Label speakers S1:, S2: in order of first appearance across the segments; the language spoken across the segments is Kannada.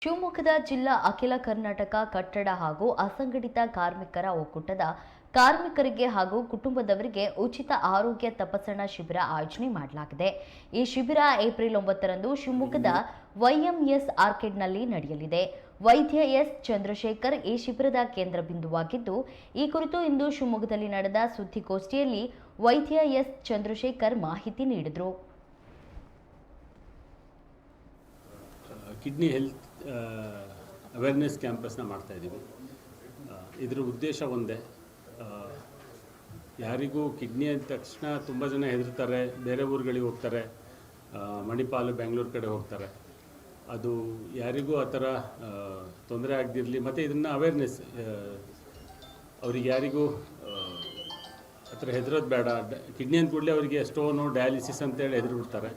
S1: ಶಿವಮೊಗ್ಗದ ಜಿಲ್ಲಾ ಅಖಿಲ ಕರ್ನಾಟಕ ಕಟ್ಟಡ ಹಾಗೂ ಅಸಂಘಟಿತ ಕಾರ್ಮಿಕರ ಒಕ್ಕೂಟದ ಕಾರ್ಮಿಕರಿಗೆ ಹಾಗೂ ಕುಟುಂಬದವರಿಗೆ ಉಚಿತ ಆರೋಗ್ಯ ತಪಾಸಣಾ ಶಿಬಿರ ಆಯೋಜನೆ ಮಾಡಲಾಗಿದೆ. ಈ ಶಿಬಿರ ಏಪ್ರಿಲ್ 9ರಂದು ಶಿವಮೊಗ್ಗದ YMS ಆರ್ಕಿಡ್ನಲ್ಲಿ ನಡೆಯಲಿದೆ. ವೈದ್ಯ ಎಸ್ ಚಂದ್ರಶೇಖರ್ ಈ ಶಿಬಿರದ ಕೇಂದ್ರ ಬಿಂದುವಾಗಿದ್ದು, ಈ ಕುರಿತು ಇಂದು ಶಿವಮೊಗ್ಗದಲ್ಲಿ ನಡೆದ ಸುದ್ದಿಗೋಷ್ಠಿಯಲ್ಲಿ ವೈದ್ಯ ಎಸ್ ಚಂದ್ರಶೇಖರ್ ಮಾಹಿತಿ ನೀಡಿದರು.
S2: ಕಿಡ್ನಿ ಹೆಲ್ತ್ ಅವೇರ್ನೆಸ್ ಕ್ಯಾಂಪಸ್ನ ಮಾಡ್ತಾಯಿದ್ದೀವಿ. ಇದರ ಉದ್ದೇಶ ಒಂದೇ, ಯಾರಿಗೂ ಕಿಡ್ನಿ ಅಂದ ತಕ್ಷಣ ತುಂಬ ಜನ ಹೆದರ್ತಾರೆ, ಬೇರೆ ಊರುಗಳಿಗೆ ಹೋಗ್ತಾರೆ, ಮಣಿಪಾಲು ಬೆಂಗಳೂರು ಕಡೆ ಹೋಗ್ತಾರೆ. ಅದು ಯಾರಿಗೂ ಆ ಥರ ತೊಂದರೆ ಆಗದಿರಲಿ, ಮತ್ತು ಇದನ್ನು ಅವೇರ್ನೆಸ್ ಅವ್ರಿಗೆ ಯಾರಿಗೂ ಆ ಥರ ಹೆದರೋದು ಬೇಡ. ಕಿಡ್ನಿ ಅಂದ ಕೂಡಲೇ ಅವರಿಗೆ ಸ್ಟೋನು ಡಯಾಲಿಸಿಸ್ ಅಂತೇಳಿ ಹೆದರ್ಬಿಡ್ತಾರೆ.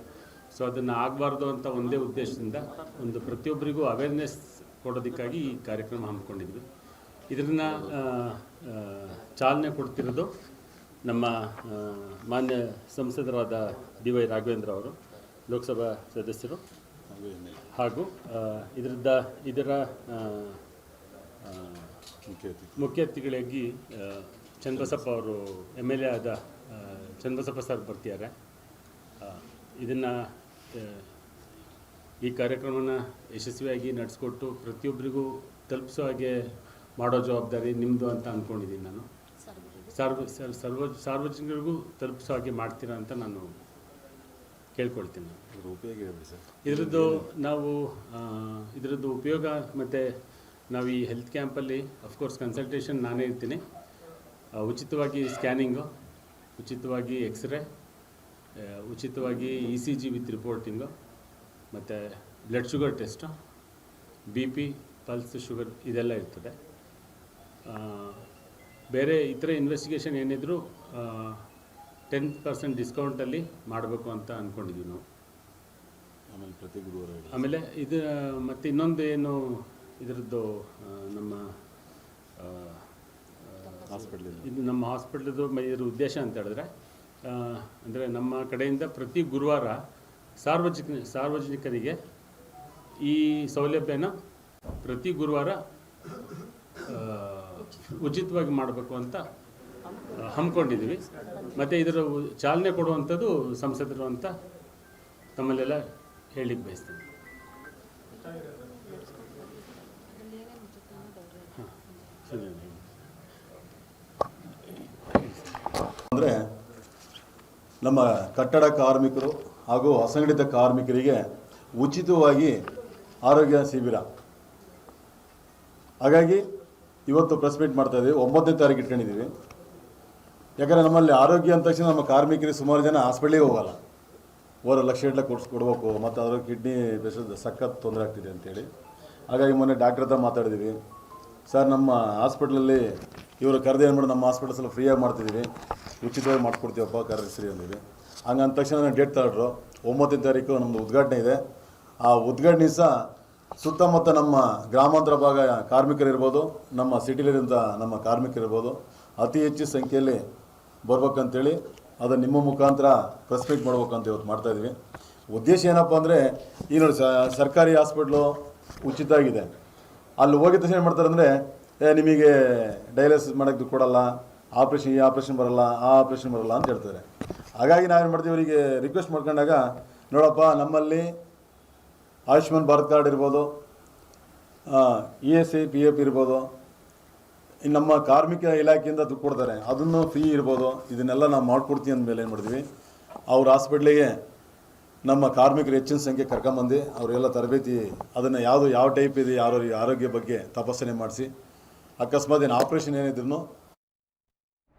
S2: ಸೊ ಅದನ್ನು ಆಗಬಾರ್ದು ಅಂತ ಒಂದೇ ಉದ್ದೇಶದಿಂದ ಒಂದು ಪ್ರತಿಯೊಬ್ಬರಿಗೂ ಅವೇರ್ನೆಸ್ ಕೊಡೋದಕ್ಕಾಗಿ ಈ ಕಾರ್ಯಕ್ರಮ ಹಮ್ಮಿಕೊಂಡಿದ್ವಿ. ಇದನ್ನು ಚಾಲನೆ ಕೊಡ್ತಿರೋದು ನಮ್ಮ ಮಾನ್ಯ ಸಂಸದರಾದ DY ರಾಘವೇಂದ್ರ ಅವರು, ಲೋಕಸಭಾ ಸದಸ್ಯರು, ಹಾಗೂ ಇದರ ಮುಖ್ಯ ಅತಿಥಿಗಳಾಗಿ ಚನ್ನಬಸಪ್ಪ ಅವರು MLA ಆದ ಚನ್ನಬಸಪ್ಪ ಸರ್ ಬರ್ತಿದ್ದಾರೆ. ಇದನ್ನು ಈ ಕಾರ್ಯಕ್ರಮನ ಯಶಸ್ವಿಯಾಗಿ ನಡೆಸ್ಕೊಟ್ಟು ಪ್ರತಿಯೊಬ್ಬರಿಗೂ ತಲುಪಿಸೋ ಹಾಗೆ ಮಾಡೋ ಜವಾಬ್ದಾರಿ ನಿಮ್ಮದು ಅಂತ ಅಂದ್ಕೊಂಡಿದ್ದೀನಿ. ನಾನು ಸಾರ್ವಜನಿಕರಿಗೂ ತಲುಪಿಸೋ ಹಾಗೆ ಮಾಡ್ತೀರಾ ಅಂತ ನಾನು ಕೇಳ್ಕೊಳ್ತೀನಿ. ಇದರದ್ದು ಉಪಯೋಗ ಮತ್ತು ನಾವು ಈ ಹೆಲ್ತ್ ಕ್ಯಾಂಪಲ್ಲಿ ಅಫ್ಕೋರ್ಸ್ ಕನ್ಸಲ್ಟೇಷನ್ ನಾನೇ ಇರ್ತೀನಿ. ಉಚಿತವಾಗಿ ಸ್ಕ್ಯಾನಿಂಗು, ಉಚಿತವಾಗಿ ಎಕ್ಸ್ರೇ, ಉಚಿತವಾಗಿ ECG ವಿತ್ ರಿಪೋರ್ಟಿಂಗು, ಮತ್ತು blood sugar test, BP, pulse, sugar ಇದೆಲ್ಲ ಇರ್ತದೆ. ಬೇರೆ ಇತರ ಇನ್ವೆಸ್ಟಿಗೇಷನ್ ಏನಿದ್ರು 10% ಡಿಸ್ಕೌಂಟಲ್ಲಿ ಮಾಡಬೇಕು ಅಂತ ಅಂದ್ಕೊಂಡಿದ್ದೀವಿ ನಾವು. ಪ್ರತಿ ಗುರುವಾರ ಆಮೇಲೆ ಇದು ಮತ್ತು ಇನ್ನೊಂದು ಏನು ಇದರದ್ದು ನಮ್ಮ ಹಾಸ್ಪಿಟ್ಲದ್ದು ಇದರ ಉದ್ದೇಶ ಅಂತ ಹೇಳಿದ್ರೆ, ಅಂದರೆ ನಮ್ಮ ಕಡೆಯಿಂದ ಪ್ರತಿ ಗುರುವಾರ ಸಾರ್ವಜನಿಕರಿಗೆ ಈ ಸೌಲಭ್ಯನ ಪ್ರತಿ ಗುರುವಾರ ಉಚಿತವಾಗಿ ಮಾಡಬೇಕು ಅಂತ ಹಮ್ಮಿಕೊಂಡಿದ್ದೀವಿ. ಮತ್ತು ಇದರ ಚಾಲನೆ ಕೊಡುವಂಥದ್ದು ಸಂಸದರು ಅಂತ ತಮ್ಮಲ್ಲೆಲ್ಲ ಹೇಳಿಕ್ಕೆ ಬಯಸ್ತೀನಿ.
S3: ಅಂದರೆ ನಮ್ಮ ಕಟ್ಟಡ ಕಾರ್ಮಿಕರು ಹಾಗೂ ಅಸಂಘಟಿತ ಕಾರ್ಮಿಕರಿಗೆ ಉಚಿತವಾಗಿ ಆರೋಗ್ಯ ಶಿಬಿರ. ಹಾಗಾಗಿ ಇವತ್ತು ಪ್ರೆಸ್ ಮೀಟ್ ಮಾಡ್ತಾಯಿದ್ದೀವಿ. 9ನೇ ತಾರೀಕು ಇಟ್ಕೊಂಡಿದ್ದೀವಿ. ಯಾಕಂದರೆ ನಮ್ಮಲ್ಲಿ ಆರೋಗ್ಯ ಅಂದ ತಕ್ಷಣ ನಮ್ಮ ಕಾರ್ಮಿಕರಿಗೆ ಸುಮಾರು ಜನ ಹಾಸ್ಪಿಟ್ಲಿಗೆ ಹೋಗಲ್ಲ, ಲಕ್ಷಗಟ್ಟಲೆ ಕೊಡಬೇಕು, ಮತ್ತು ಅದರ ಕಿಡ್ನಿ ಪೇಷಂಟ್ ಸಖತ್ ತೊಂದರೆ ಆಗ್ತಿದೆ ಅಂತೇಳಿ. ಹಾಗಾಗಿ ಮೊನ್ನೆ ಡಾಕ್ಟರ್ ಹತ್ರ ಮಾತಾಡಿದ್ದೀವಿ. ಸರ್, ನಮ್ಮ ಹಾಸ್ಪಿಟ್ಲಲ್ಲಿ ಇವರು ಕರೆದು ಏನು ಮಾಡಿ ನಮ್ಮ ಹಾಸ್ಪಿಟಲ್ಸಲ್ಲಿ ಫ್ರೀಯಾಗಿ ಮಾಡ್ತಿದ್ದೀವಿ, ಉಚಿತವಾಗಿ ಮಾಡಿಕೊಡ್ತೀವಪ್ಪ ಕರೆಸ್ರಿ ಅಂದಿವಿ. ಹಂಗಂದ ತಕ್ಷಣ ನಾನು ಡೇಟ್ ತಗೊಂಡ್ರು. 9ನೇ ತಾರೀಕು ನಮ್ಮದು ಉದ್ಘಾಟನೆ ಇದೆ. ಆ ಉದ್ಘಾಟನೆ ಸಹ ಸುತ್ತಮುತ್ತ ನಮ್ಮ ಗ್ರಾಮಾಂತರ ಭಾಗ ಕಾರ್ಮಿಕರಿರ್ಬೋದು, ನಮ್ಮ ಸಿಟಿಲಿರೋಂಥ ನಮ್ಮ ಕಾರ್ಮಿಕರಿರ್ಬೋದು, ಅತಿ ಹೆಚ್ಚು ಸಂಖ್ಯೆಯಲ್ಲಿ ಬರ್ಬೇಕಂತೇಳಿ ಅದನ್ನು ನಿಮ್ಮ ಮುಖಾಂತರ ಪ್ರೆಸ್ ಮೀಟ್ ಮಾಡ್ಬೇಕಂತ ಇವತ್ತು ಮಾಡ್ತಾಯಿದ್ವಿ. ಉದ್ದೇಶ ಏನಪ್ಪ ಅಂದರೆ, ಈ ನೋಡಿ ಸರ್ಕಾರಿ ಹಾಸ್ಪಿಟ್ಲು ಉಚಿತ ಆಗಿದೆ. ಅಲ್ಲಿ ಹೋಗಿದ ತಕ್ಷಣ ಏನು ಮಾಡ್ತಾರೆ ಅಂದರೆ, ನಿಮಗೆ ಡಯಾಲಿಸಿಸ್ ಮಾಡೋಕ್ಕೆ ಕೊಡಲ್ಲ, ಈ ಆಪ್ರೇಷನ್ ಬರಲ್ಲ, ಆ ಆಪ್ರೇಷನ್ ಬರಲ್ಲ ಅಂತ ಹೇಳ್ತಾರೆ. ಹಾಗಾಗಿ ನಾವೇನು ಮಾಡ್ತೀವಿ, ಇವರಿಗೆ ರಿಕ್ವೆಸ್ಟ್ ಮಾಡ್ಕೊಂಡಾಗ, ನೋಡಪ್ಪ, ನಮ್ಮಲ್ಲಿ ಆಯುಷ್ಮಾನ್ ಭಾರತ್ ಕಾರ್ಡ್ ಇರ್ಬೋದು, ESI PF ಇರ್ಬೋದು, ಇನ್ನು ನಮ್ಮ ಕಾರ್ಮಿಕ ಇಲಾಖೆಯಿಂದ ದುಡ್ಡು ಕೊಡ್ತಾರೆ, ಅದನ್ನು ಫ್ರೀ ಇರ್ಬೋದು. ಇದನ್ನೆಲ್ಲ ನಾವು ಮಾಡಿಕೊಡ್ತೀವಿ ಅಂದಮೇಲೆ ಏನು ಮಾಡಿದ್ವಿ, ಅವ್ರ ಹಾಸ್ಪಿಟ್ಲಿಗೆ ನಮ್ಮ ಕಾರ್ಮಿಕರು ಹೆಚ್ಚಿನ ಸಂಖ್ಯೆ ಕರ್ಕೊಂಬಂದು ಅವರೆಲ್ಲ ತರಬೇತಿ, ಅದನ್ನು ಯಾವ ಟೈಪ್ ಇದೆ, ಯಾರ ಆರೋಗ್ಯ ಬಗ್ಗೆ ತಪಾಸಣೆ ಮಾಡಿಸಿ, ಅಕಸ್ಮಾತ್ ಏನು ಆಪ್ರೇಷನ್ ಏನಿದ್ರು